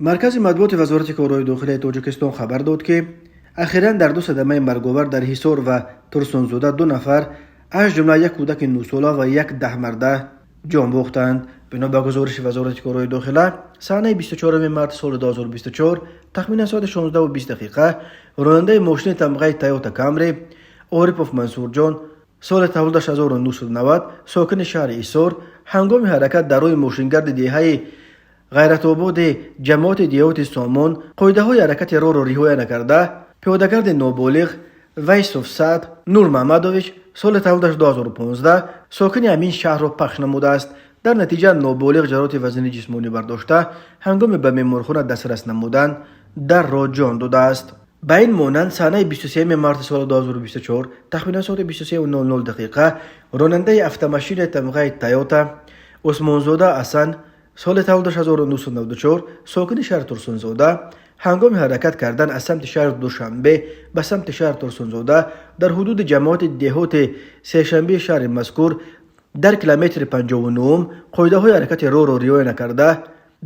مرکز مطبوعات وزارت کارهای داخلی تاجیکستان خبر داد که اخیراً در دو صدمه مرگ‌آور در حصار و ترسونزاده 2 نفر از جمله یک کودک 9 ساله و یک 10 مرده جان باختند. بنا به گزارش وزارت کارهای داخلی، صحنه 24 مارس سال 2024 تخمین ساعت 16:20 راننده ماشین تمغه تویوتا کامری عارف منصور جان سال تولدش 1990 ساکن شهر ایسار هنگام حرکت در روی ماشینگرد دیهه غیرت آباد جماعت دیهات سامان قاعده های حرکت راه را رعایت نکرده پیادهگرد نابالغ ویسوف سعد نور محمدویچ سال تولدش 2015 ساکن همین شهر را پخش نموده است. در نتیجه نابالغ جراحت وزن جسمانی برداشته هنگام به بیمارخانه دسترس نمودن در راه جان داده است. به این مانند صحنه 23 مارس سال 2024 تخمین ساعت 23:00 راننده اتومبیل تمغه تویوتا عثمانزاده حسن سال تولدش 1994 ساکن شهر ترسونزاده هنگام حرکت کردن از سمت شهر دوشنبه به سمت شهر ترسونزاده در حدود جماعت دیهات سهشنبه شهر مذکور در کیلومتر 59 قاعده های حرکت راه را رعایت نکرده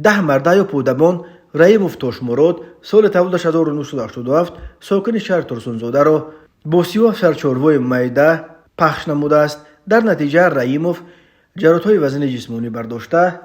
10 مرده یا پودمان رحیم افتاش مراد سال تولدش 1987 ساکن شهر ترسونزاده را با 37 سرچاروای معده پخش نموده است. در نتیجه رحیموف جراحت های وزن جسمانی برداشته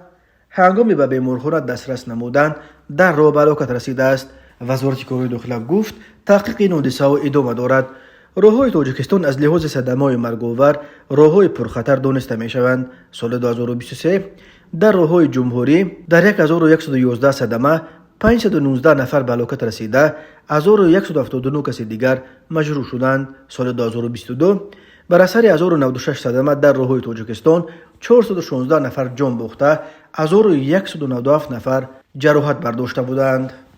هنگامی به بیمارخانه دسترس نمودن در راه به هلاکت رسیده است. وزارت کارهای داخلی گفت تحقیق این حادثه ادامه دارد. راههای تاجیکستان از لحاظ صدمه‌های مرگ‌آور راههای پرخطر دانسته می‌شوند. سال 2023 در راههای جمهوری در 1111 صدمه 519 نفر به هلاکت رسیده 1179 کس دیگر مجروح شدند. سال 2022 بر اثر 1096 صدمه در راههای تاجیکستان 416 نفر جان باخته 1197 نفر جراحت برداشته بودند.